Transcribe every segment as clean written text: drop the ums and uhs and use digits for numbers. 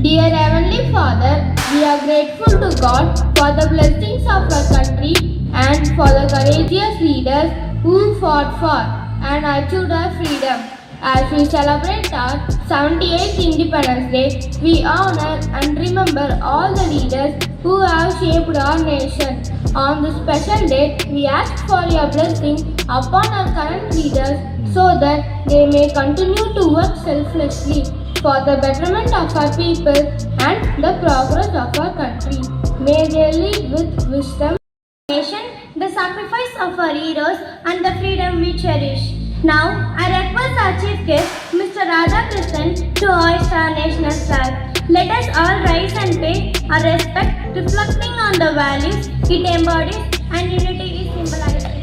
Dear Heavenly Father, we are grateful to God for the blessings of our country and for the courageous leaders who fought for and achieved our freedom. As we celebrate our 78th Independence Day, we honor and remember all the leaders who have shaped our nation. On this special day, we ask for your blessing upon our current leaders so that they may continue to work selflessly for the betterment of our people and the progress of our country. May they lead with wisdom, nation, the sacrifice of our heroes, and the freedom we cherish. Now, I request our chief guest, Mr. Radhakrishnan, to hoist our national flag. Let us all rise and pay our respect, reflecting on the values it embodies and unity it symbolizes.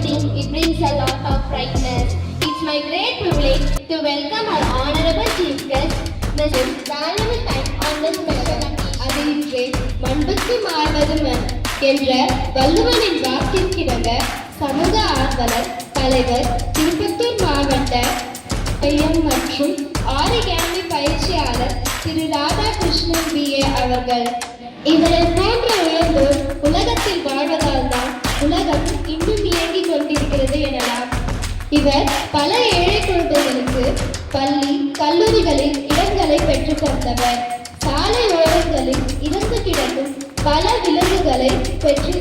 everything, it brings a lot of brightness. It's my great privilege to welcome our honorable chief guest, Mrs. Valuable time on this special occasion. மண்புக்கு மாறுவது மண் என்ற வள்ளுவனின் வாக்கிற்கிணங்க சமூக ஆர்வலர் தலைவர் திருப்பத்தூர் மாவட்ட மற்றும் origami பயிற்சியாளர் திரு Radhakrishnan BA அவர்கள். இவரை போன்ற உயர்ந்தோர் உலகத்தில் வாழ்வதால் தான் உலகம் இன்னும் இயங்கிக் கொண்டிருக்கிறது எனலாம். இவர் பல ஏழை குழந்தைகளுக்கு பள்ளி கல்லூரிகளில் இடங்களை பெற்றுத் தந்தவர். சாலை ஓரங்களில் இறந்து கிடக்கும் பல விலங்குகளை பெற்று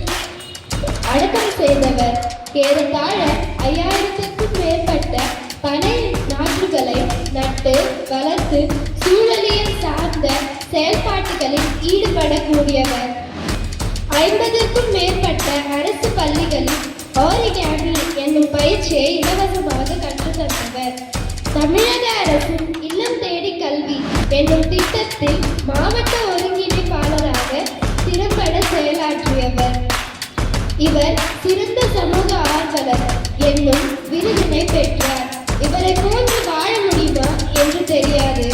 அடக்கம் செய்தவர். ஏறத்தாழ 5000க்கும் மேற்பட்ட பனை நாற்றுகளை நட்டு வளர்த்து சூழலியல் சார்ந்த செயல்பாடுகளில் ஈடுபடக்கூடியவர். 50க்கும் மேற்பட்ட அரசு பள்ளிகளில் ஆரிகேமி என்னும் பயிற்சியை இலவசமாக கற்றுத்தந்தவர். தமிழக அரசின் இல்லம் தேடி கல்வி என்னும் திட்டத்தில் மாவட்ட ஒருங்கிணைப்பாளராக திறம்பட செயலாற்றியவர். இவர் சிறந்த சமூக ஆர்வலர் என்னும் விருதினை பெற்றார். இவரை போன்று வாழ முடியுமா என்று தெரியாது.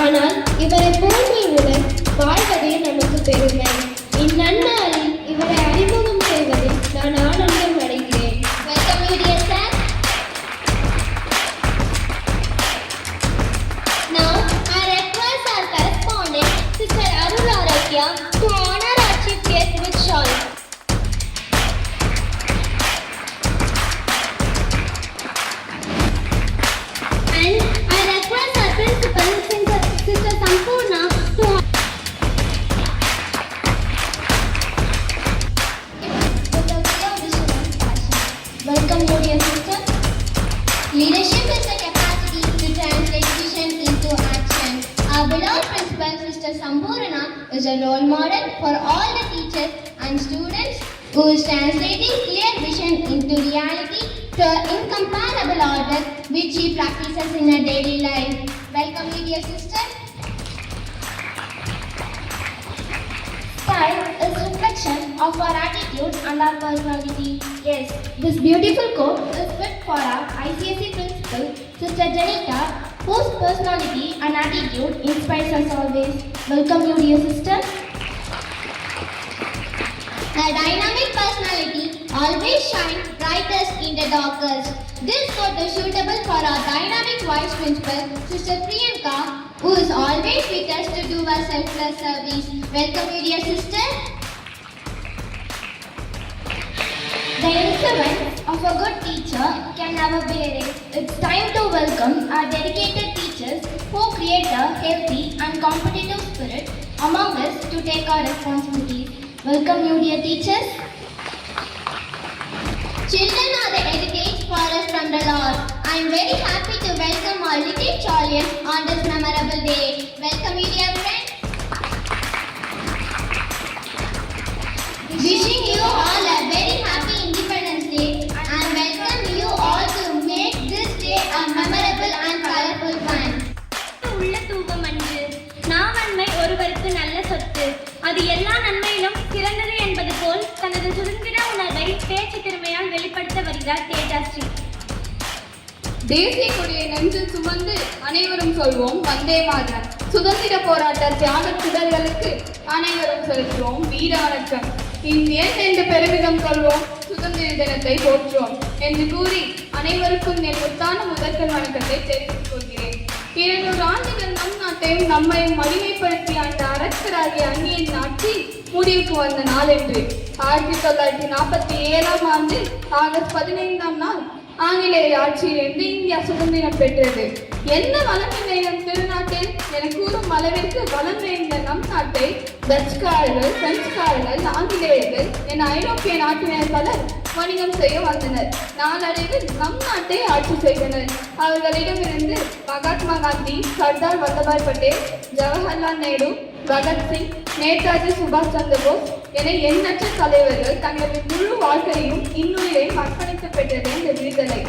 ஆனால் இவரை போன்றவுடன் வாழ்வதே நமக்கு பெருமை. இந்நன்னாளில் இவரை அறிமுகம் செய்வதில் நான் ஆனந்தம் அடைகிறேன். Welcome you dear sir. Now I request our correspondent Sister Arul Arakya to honor our chief guest with shawl. And I request our principal Sister Sampurna to welcome you dear sister. Leadership is the capacity to translate vision into action. Our beloved principal Sister Sampurna is a role model for all the teachers and students who is translating clear vision into reality to an incomparable order which she practices in her daily life. Welcome you dear sister. Style is reflection of our attitude and our personality. Yes, this beautiful quote is fit for our ICSE principal, Sister Janita, whose personality and attitude inspires us always. Welcome you dear sister. Her dynamic personality always shines brightest in the darkest. This quote is suitable for our dynamic vice principal, Sister Priyanka, who is always with us to do our selfless service. Welcome you dear sister. The influence of a good teacher can never be erased. It's time to welcome our dedicated teachers who create a healthy and competitive spirit among us to take our responsibilities. Welcome you dear teachers. Children are the heritage for us from the Lord. I am very happy to welcome our little Charlians on this memorable day. Welcome you dear friends. Wishing you all a very happy Independence Day and welcome you all to make this day a memorable and colorful one. உள்ள தூபம் அன்று நாவன்மை ஒருவருக்கு நல்ல சொத்து, அது எல்லா நன்மையிலும் சிறந்தது என்பது போல் தனது சுதந்திர உணர்வை பேச்சு திறமையால் வெளிப்படுத்த வருகிறார் தேஜாஸ்ரீ. தேசிய கொடியை நெஞ்சில் சுமந்து அனைவரும் சொல்வோம் வந்தே மாதரம். சுதந்திர போராட்ட தியாக சுடர்களுக்கு அனைவரும் செலுத்துவோம் வீர வணக்கம். இந்தியன் என்று பெருமிதம் கொள்வோம், சுதந்திர தினத்தை போற்றுவோம் என்று கூறி அனைவருக்கும் என் முத்தான முதற்கண் வணக்கத்தை தெரிவித்துக் கொள்கிறேன். 200 ஆண்டுகள் நம் நாட்டையும் நம்மையும் மகிமைப்படுத்திய அந்த அரசராகிய அந்நியன் ஆட்சி முடிவுக்கு வந்த நாள் என்று 1947ஆம் ஆண்டு ஆகஸ்ட் 15ஆம் நாள் ஆங்கிலேய ஆட்சியிலிருந்து இந்தியா சுதந்திரம் பெற்றது. என்ன வளம் நம் திருநாட்டில் என கூறும் அளவிற்கு வளம் நிறைந்த நம் நாட்டை டச்சுக்காரர்கள், பிரெஞ்சுக்காரர்கள், ஆங்கிலேயர்கள் என ஐரோப்பிய நாட்டினர் பலர் வணிகம் செய்ய வந்தனர். நாளடைவில் நம் நாட்டை ஆட்சி செய்தனர். அவர்களிடமிருந்து மகாத்மா காந்தி, சர்தார் வல்லபாய் பட்டேல், ஜவஹர்லால் நேரு, பகத்சிங், நேதாஜி சுபாஷ் சந்திர போஸ் என எண்ணற்ற தலைவர்கள் தங்களது முழு வாழ்க்கையும் இன்னுயிரையும் அர்ப்பணித்து பெற்றது இந்த விடுதலை.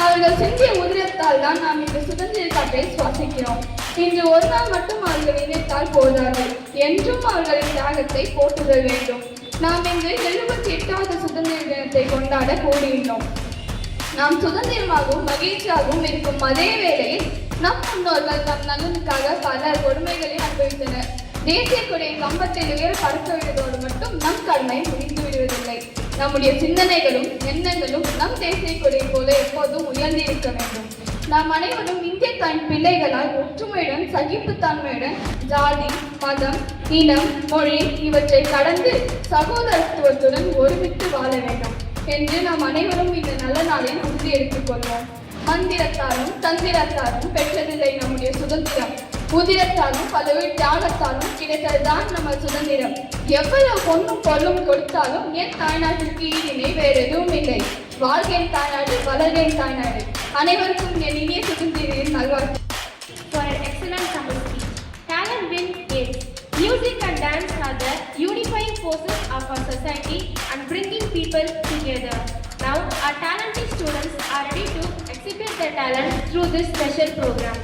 அவர்கள் சிந்திய உதிரத்தால் தான் நாம் இந்த சுதந்திர காற்றை சுவாசிக்கிறோம். இன்று ஒரு நாள் மட்டும் அவர்கள் நினைத்தால் போதாது, என்றும் அவர்களின் தியாகத்தை போற்றுதல் வேண்டும். நாம் இன்று 78வது சுதந்திர தினத்தை கொண்டாட கூடியுள்ளோம். நாம் சுதந்திரமாகவும் மகிழ்ச்சியாகவும் இருக்கும் அதே வேளையில் நம் முன்னோர்கள் தம் நலனுக்காக பல கொடுமைகளை அனுபவித்தனர். தேசிய கொடியை கம்பத்தில் உயர பறக்க விடுவதோடு மட்டும் நம் கடமை முடிந்து விடுவதில்லை. நம்முடைய சிந்தனைகளும் எண்ணங்களும் நம் தேசிய கொடியை போல எப்போதும் உயர்ந்திருக்க வேண்டும். நாம் அனைவரும் இந்திய தாயின் பிள்ளைகளால் ஒற்றுமையுடன் சகிப்புத்தன்மையுடன் ஜாதி, மதம், இனம், மொழி இவற்றை கடந்து சகோதரத்துவத்துடன் ஒருமித்து வாழ வேண்டும் என்று நாம் அனைவரும் இந்த நல்ல நாளில் உறுதி எடுத்துக் கொள்வோம். மந்திரத்தாலும் தந்திரத்தாலும் பெற்றதில்லை நம்முடைய சுதந்திரம். உதிரத்தாலும் பலவீர் தியாகத்தாலும் கிடைத்ததுதான் நம்ம சுதந்திரம். எவ்வளவு பொண்ணும் பொருளும் கொடுத்தாலும் என் தாய்நாட்டிற்கு ஈடினை வேறு எதுவும் இல்லை. வாழ்கை தாய்நாடு, வளர்கை தாய்நாடு. அனைவருக்கும் என் இனிய சுதந்திரின் நல்வாழ்த்து. For an excellent summer speech. Talent wins games. Music and dance are the unifying forces of our society and bringing people together. Now, our talented students are ready to exhibit their talent through this special program.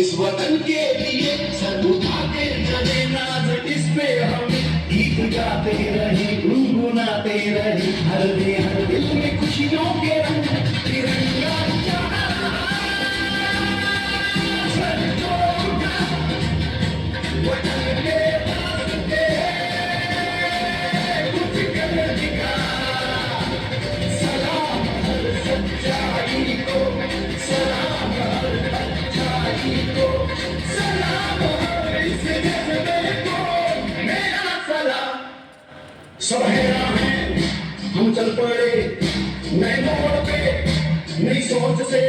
इस वतन के लिए sir उठाते चले नाज इस पे हम गीत गाते रहे गुनगुनाते रहे हर दिल में खुशियों के रंग तिरंगा सर को उठा वतन के वास्ते कुछ कर दिखा चल पड़े नए मोड़ पे नई सोच से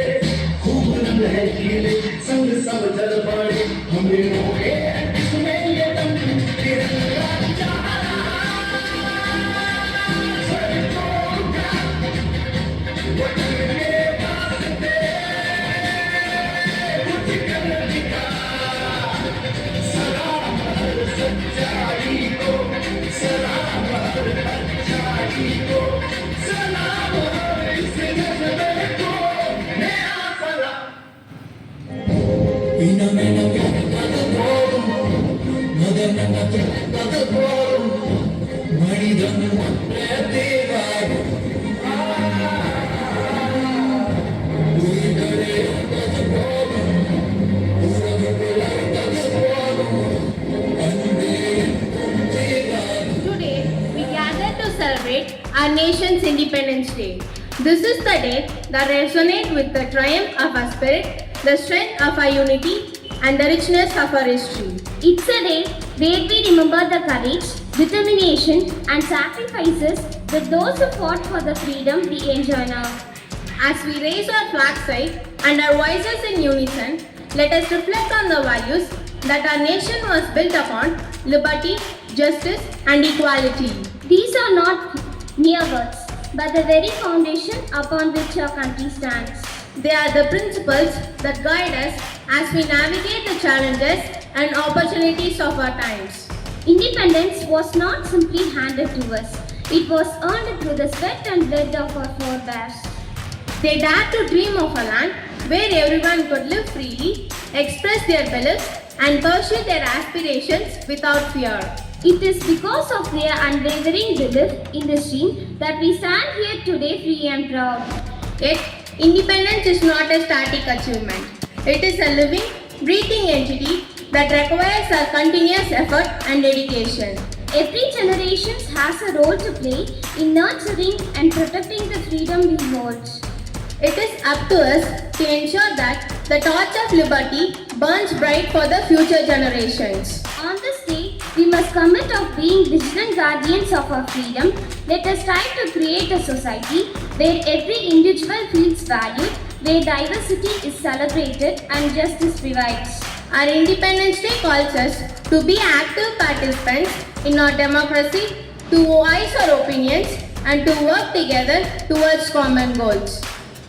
खूब रंग है खिले संग सब चल पड़े हमें रोके इसमें ये दम तिरंगा जहां सर तोड़ना वतन के वास्ते कुछ कर दिखा सलाम हर सच्चाई को सलाम हर अच्छाई को सलाम हर इस नज़र को नया सलाम बिना मैंने कद बोलूं मदन न कद बोलूं मणि धन तेरा कोई करे कद बोलूं Today, we gather to celebrate our nation's Independence Day. This is the day that resonates with the triumph of our spirit, the strength of our unity, and the richness of our history. It's a day where we remember the courage, determination, and sacrifices that those who fought for the freedom we enjoy now. As we raise our flag high and our voices in unison, let us reflect on the values that our nation was built upon: liberty, justice, and equality. These are not mere words, but the very foundation upon which our country stands. They are the principles that guide us as we navigate the challenges and opportunities of our times. Independence was not simply handed to us, it was earned through the sweat and blood of our forebears. They dared to dream of a land where everyone could live freely, express their beliefs, and pursue their aspirations without fear. It is because of their unwavering belief in this dream that we stand here today free and proud. Yet, independence is not a static achievement. It is a living, breathing entity that requires our continuous effort and dedication. Every generation has a role to play in nurturing and protecting the freedom we hold. It is up to us to ensure that the torch of liberty burns bright for the future generations. On this day, we must commit of being vigilant guardians of our freedom. Let us strive to create a society where every individual feels valued, where diversity is celebrated and justice prevails. Our Independence Day calls us to be active participants in our democracy, to voice our opinions, and to work together towards common goals.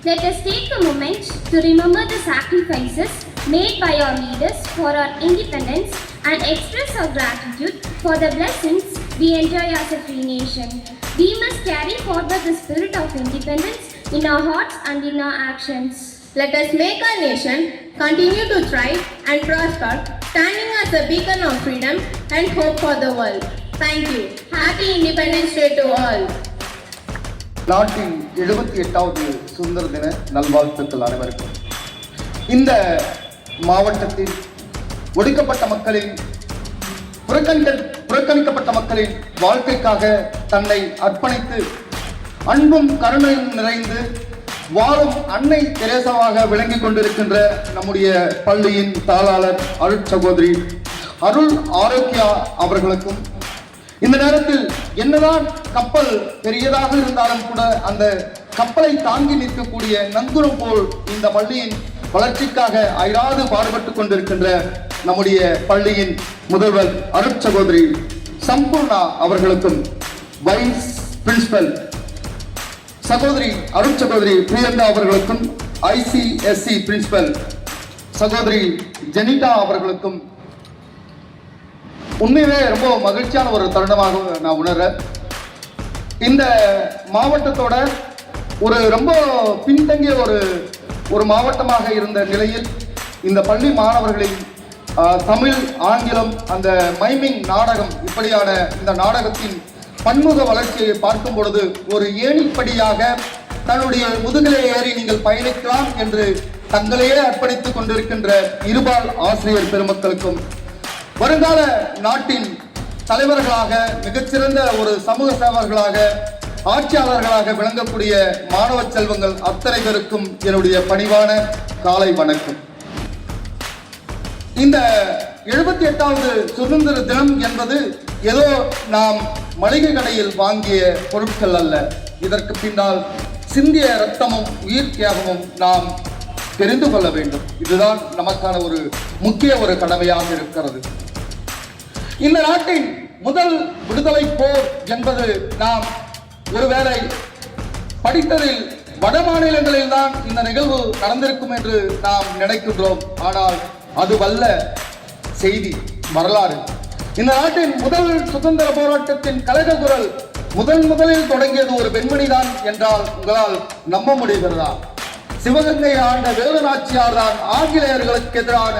Let us take a moment to remember the sacrifices made by our leaders for our independence and express our gratitude for the blessings we enjoy as a free nation. We must carry forward the spirit of independence in our hearts and in our actions. Let us make our nation continue to thrive and prosper, standing as a beacon of freedom and hope for the world. Thank you. Happy Independence Day to all. நாட்டின் 78வது சுதந்திர தின நல்வாழ்த்துக்கள் அனைவருக்கும். இந்த மாவட்டத்தில் ஒடுக்கப்பட்ட மக்களின் புறக்கணிக்கப்பட்ட மக்களின் வாழ்க்கைக்காக தன்னை அர்ப்பணித்து அன்பும் கருணையும் நிறைந்து வாழும் அன்னை தெரேசாவாக விளங்கிக் கொண்டிருக்கின்ற நம்முடைய பள்ளியின் தாளாளர் அருட் சகோதரி அருள் ஆரோக்கியா அவர்களுக்கும், இந்த நேரத்தில் என்னதான் கப்பல் பெரியதாக இருந்தாலும் கூட அந்த கப்பலை தாங்கி நிற்கக்கூடிய நங்குரம் போல் இந்த பள்ளியின் வளர்ச்சிக்காக அயராது பாடுபட்டுக் கொண்டிருக்கின்ற நம்முடைய பள்ளியின் முதல்வர் அருட் சகோதரி சம்பூர்ணா அவர்களுக்கும், வைஸ் பிரின்சிபல் சகோதரி அருட் சகோதரி பிரியங்கா அவர்களுக்கும், ICSE பிரின்சிபல் சகோதரி ஜெனிட்டா அவர்களுக்கும் உண்மையிலே ரொம்ப மகிழ்ச்சியான ஒரு தருணமாக நான் உணர்றேன். இந்த மாவட்டத்தோட ஒரு ரொம்ப பின்தங்கிய ஒரு மாவட்டமாக இருந்த நிலையில் இந்த பள்ளி மாணவர்களின் தமிழ், ஆங்கிலம், அந்த மைமிங் நாடகம், இப்படியான இந்த நாடகத்தின் பன்முக வளர்ச்சியை பார்க்கும் பொழுது ஒரு ஏணிப்படியாக தன்னுடைய முதுகிலே ஏறி நீங்கள் பயணிக்கலாம் என்று தங்களையே அர்ப்பணித்துக் கொண்டிருக்கின்ற இருபால் ஆசிரியர் பெருமக்களுக்கும், வருங்கால நாட்டின் தலைவர்களாக, மிகச்சிறந்த ஒரு சமூக சேவர்களாக, ஆட்சியாளர்களாக விளங்கக்கூடிய மாணவ செல்வங்கள் அத்தனை பேருக்கும் என்னுடைய பணிவான காலை வணக்கம். இந்த 78வது சுதந்திர தினம் என்பது ஏதோ நாம் மளிகை கடையில் வாங்கிய பொருட்கள் அல்ல. இதற்கு பின்னால் சிந்திய இரத்தமும் உயிர் தியாகமும் நாம் தெரிந்து கொள்ள வேண்டும். இதுதான் நமக்கான ஒரு முக்கிய ஒரு கடமையாக இருக்கிறது. இந்த நாட்டின் முதல் விடுதலை போர் என்பது நாம் ஒருவேளை படித்ததில் வட மாநிலங்களில் தான் இந்த நிகழ்வு நடந்திருக்கும் என்று நாம் நினைக்கின்றோம். ஆனால் அதுவல்ல செய்தி, வரலாறு. இந்த நாட்டின் முதல் சுதந்திர போராட்டத்தின் கழக குரல் முதலில் தொடங்கியது ஒரு பெண்மணி தான் என்றால் உங்களால் நம்ப முடிகிறதா? சிவகங்கை ஆண்ட வேலு நாச்சியார் தான் ஆங்கிலேயர்களுக்கு எதிரான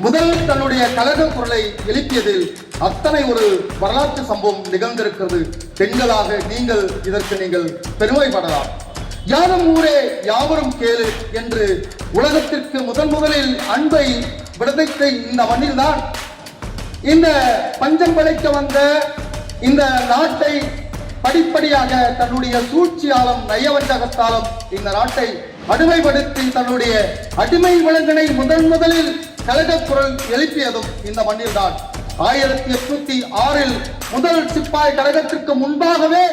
முதல் தன்னுடைய கழக குரலை எழுப்பியதில் அத்தனை ஒரு வரலாற்று சம்பவம் நிகழ்ந்திருக்கிறது. பெண்களாக இதற்கு நீங்கள் பெருமைப்படலாம். யாரும் ஊரே யாவரும் கேளு என்று உலகத்திற்கு முதலில் அன்பை விடுவித்த இந்த மண்ணில்தான் இந்த பஞ்சம் பிழைக்க வந்த இந்த நாட்டை படிப்படியாக தன்னுடைய சூழ்ச்சியாலும் நயவஞ்சகத்தாலும் இந்த நாட்டை அடிமைப்படுத்தி தன்னுடைய அடிமை விலங்கினை முதலில் கழக குரல் எழுப்பியதும் இந்த மண்ணில்தான். 1806 முதல் சிப்பாய் கழகத்திற்கு முன்பாகவே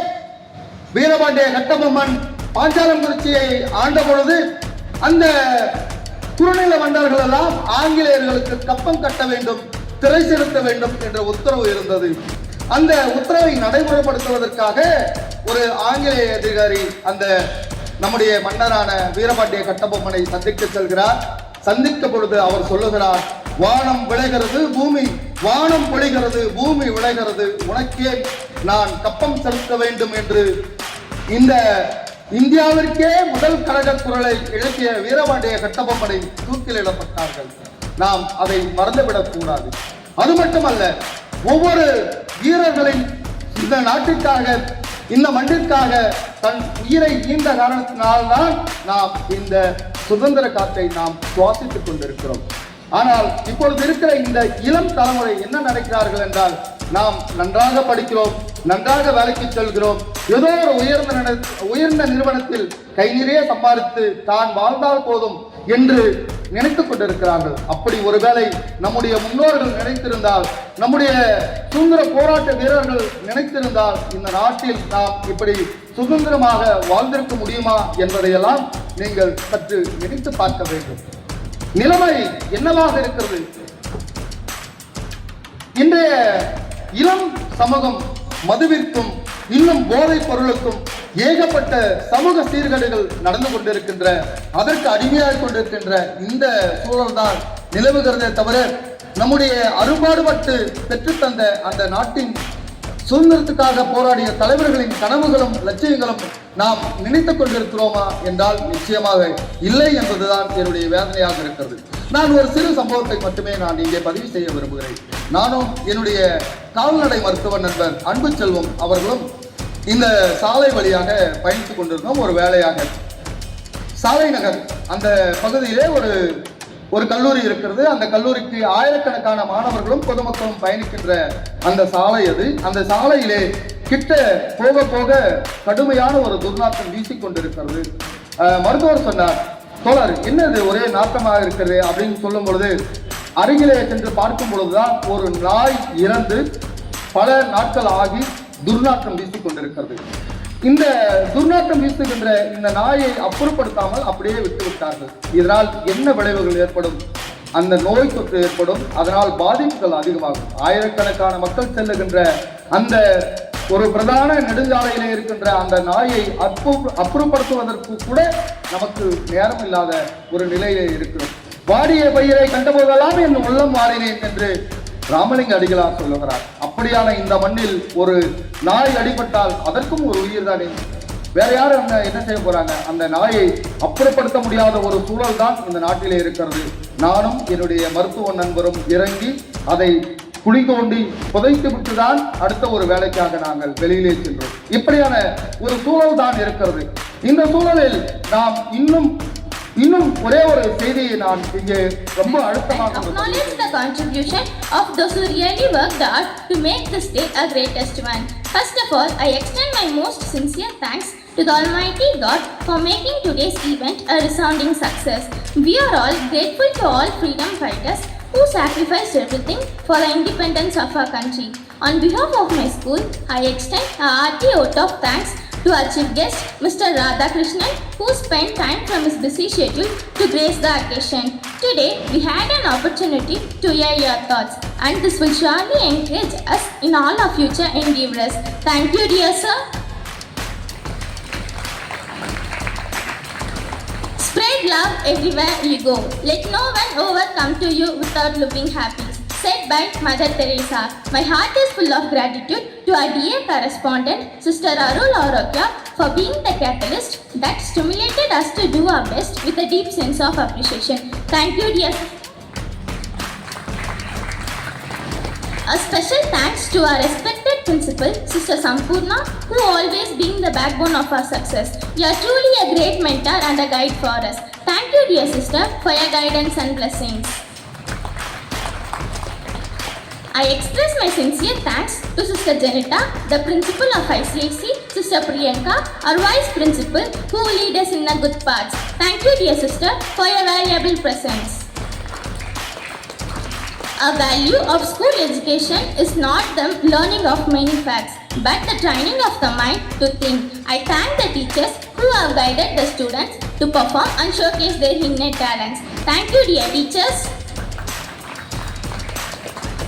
வீரபாண்டிய கட்டபொம்மன் பாஞ்சாலங்குறிச்சியை ஆண்ட பொழுது அந்த குறுநில மன்னர்கள் எல்லாம் ஆங்கிலேயர்களுக்கு கப்பம் கட்ட வேண்டும், திரை செலுத்த வேண்டும் என்ற உத்தரவு இருந்தது. அந்த உத்தரவை நடைமுறைப்படுத்துவதற்காக ஒரு ஆங்கிலேய அதிகாரி அந்த நம்முடைய மன்னரான வீரபாண்டிய கட்டபொம்மனை சந்திக்க செல்கிறார். சந்திக்க பொழுது அவர் சொல்லுகிறார், வானம் விளைகிறது பூமி, வானம் பொழிகிறது பூமி விளைகிறது, உனக்கே நான் கப்பம் செலுத்த வேண்டும் என்று இந்த இந்தியாவிற்கே முதல் கழக குரலை எழுப்பிய வீரபாண்டிய கட்டபொம்மனை தூக்கிலிடப்பட்டார்கள். நாம் அதை மறந்துவிடக் கூடாது. அது மட்டுமல்ல, ஒவ்வொரு வீரர்களின் இந்த நாட்டிற்காக இந்த மண்ணிற்காக தன் உயிரை ஈந்த காரணத்தினால்தான் நாம் இந்த சுதந்திர காற்றை நாம் சுவாசித்துக் கொண்டிருக்கிறோம். ஆனால் இப்பொழுது இருக்கிற இந்த இளம் தலைமுறை என்ன நினைக்கிறார்கள் என்றால், நாம் நன்றாக படிக்கிறோம், நன்றாக வேலைக்கு செல்கிறோம், ஏதோ ஒரு உயர்ந்த நிறுவனத்தில் கை நிறைய சம்பாதித்து தான் வாழ்ந்தால் போதும் என்று நினைத்துக் கொண்டிருக்கிறார்கள். அப்படி ஒருவேளை நம்முடைய முன்னோர்கள் நினைத்திருந்தால், நம்முடைய சுதந்திர போராட்ட வீரர்கள் நினைத்திருந்தால் இந்த நாட்டில் நாம் இப்படி சுதந்திரமாக வாழ்ந்திருக்க முடியுமா என்பதையெல்லாம் நீங்கள் சற்று நினைத்து பார்க்க வேண்டும். நிலைமை என்னவாக இருக்கிறது? இன்றைய இளம் சமூகம் மதுவிற்கும் இன்னும் போதைப் பொருளுக்கும் ஏகப்பட்ட சமூக சீர்கேடுகள் நடந்து கொண்டிருக்கின்ற, அதற்கு அடிமையாக கொண்டிருக்கின்ற இந்த சூழல் தான் நிலவுகிறதே தவிர நம்முடைய அரும்பாடுபட்டு பெற்றுத்தந்த அந்த நாட்டின் சுதந்திரத்துக்காக போராடிய தலைவர்களின் கனவுகளும் லட்சியங்களும் நாம் நினைத்துக் கொண்டிருக்கிறோமா என்றால் நிச்சயமாக இல்லை என்பதுதான் என்னுடைய வேதனையாக இருக்கிறது. நான் ஒரு சிறு சம்பவத்தை மட்டுமே நான் இங்கே பதிவு செய்ய விரும்புகிறேன். நானும் என்னுடைய கால்நடை மருத்துவ நண்பர் அன்பு செல்வம் அவர்களும் இந்த சாலை வழியாக பயணித்துக் கொண்டிருந்தோம். ஒரு வேலையாக சாலை நகர் அந்த பகுதியிலே ஒரு கல்லூரி இருக்கிறது. அந்த கல்லூரிக்கு ஆயிரக்கணக்கான மாணவர்களும் பொதுமக்களும் பயணிக்கின்ற அந்த சாலை அது. அந்த சாலையிலே கிட்ட போக போக கடுமையான ஒரு துர்நாற்றம் வீசிக்கொண்டிருக்கிறது. மருத்துவர் சொன்னார், தோழர் என்னது ஒரே நாற்றமாக இருக்கிறது அப்படின்னு சொல்லும் பொழுது, அருகிலே சென்று பார்க்கும் பொழுதுதான் ஒரு நாய் இறந்து பல நாட்கள் ஆகி துர்நாற்றம் வீசிக்கொண்டிருக்கிறது. இந்த துர்நாற்றம் வீசுகின்ற இந்த நாயை அப்புறப்படுத்தாமல் அப்படியே விட்டு விட்டார்கள். இதனால் என்ன விளைவுகள் ஏற்படும்? அந்த நோய் தொற்று ஏற்படும். அதனால் பாதிப்புகள் அதிகமாகும். ஆயிரக்கணக்கான மக்கள் செல்லுகின்ற அந்த ஒரு பிரதான நெடுஞ்சாலையிலே இருக்கின்ற அந்த நாயை அப்புறப்படுத்துவதற்கு கூட நமக்கு நேரம் இல்லாத ஒரு நிலையிலே இருக்கிறோம். வாடிய பயிரை கண்டபோதெல்லாம் என் உள்ளம் மாறினேன் என்று ராமலிங்க அடிகளார் சொல்லுகிறார். அப்படியான இந்த மண்ணில் ஒரு நாய் அடிபட்டால் அதற்கும் ஒரு உயிர் தானே, வேற யாரும் என்ன செய்ய போறாங்க? அந்த நாயை அப்புறப்படுத்த முடியாத ஒரு சூழல் தான் இந்த நாட்டிலே இருக்கிறது. நானும் என்னுடைய மருத்துவ நண்பரும் இறங்கி அதை குழி தோண்டி புதைத்து விட்டுதான் அடுத்த ஒரு வேலைக்காக நாங்கள் வெளியிலே சென்றோம். இப்படியான ஒரு சூழல் தான் இருக்கிறது. இந்த சூழலில் நாம் இன்னும் ஒரே ஒரு செய்தியை நான் இங்கே ரொம்ப அழுத்தமாக acknowledge the contribution of those who really worked hard to make this day a greatest one. First of all, I extend my most sincere thanks to the Almighty God for making today's event a resounding success. We are all grateful to all freedom fighters who who sacrificed everything for the independence of our country. On behalf of my school, I extend a hearty vote of thanks to our chief guest, Mr. Radhakrishnan, who spent time from his busy schedule to grace the occasion. Today, we had an opportunity to hear your thoughts, and this will surely encourage us in all our future endeavors. Thank you, dear sir. Spread love everywhere you go. Let no one overcome to you without looking happy. Said by Mother Teresa. My heart is full of gratitude to our dear correspondent, Sister Arul Arokya, for being the catalyst that stimulated us to do our best with a deep sense of appreciation. Thank you, dear. A special thanks to our respected principal, Sister Sampurna, who always being the backbone of our success. You are truly a great mentor and a guide for us. Thank you, dear sister, for your guidance and blessings. I express my sincere thanks to Sister Janita, the principal of ICIC, Sister Priyanka, our vice principal, who lead us in the good paths. Thank you, dear sister, for your valuable presence. A value of school education is not the learning of many facts, but the training of the mind to think. I thank the teachers who have guided the students to perform and showcase their innate talents. Thank you, dear teachers.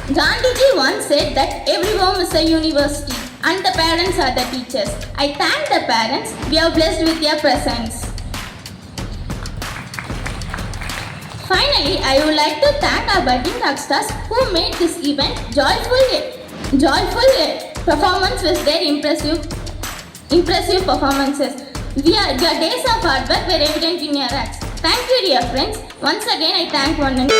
Gandhiji once said that every home is a university and the parents are the teachers. I thank the parents. We are blessed with your presence. Finally, I would like to thank our budding rock stars who made this event joyful performance with their impressive performances. Your days of hard work were evident in your acts. Thank you, dear friends. Once again, I thank one another.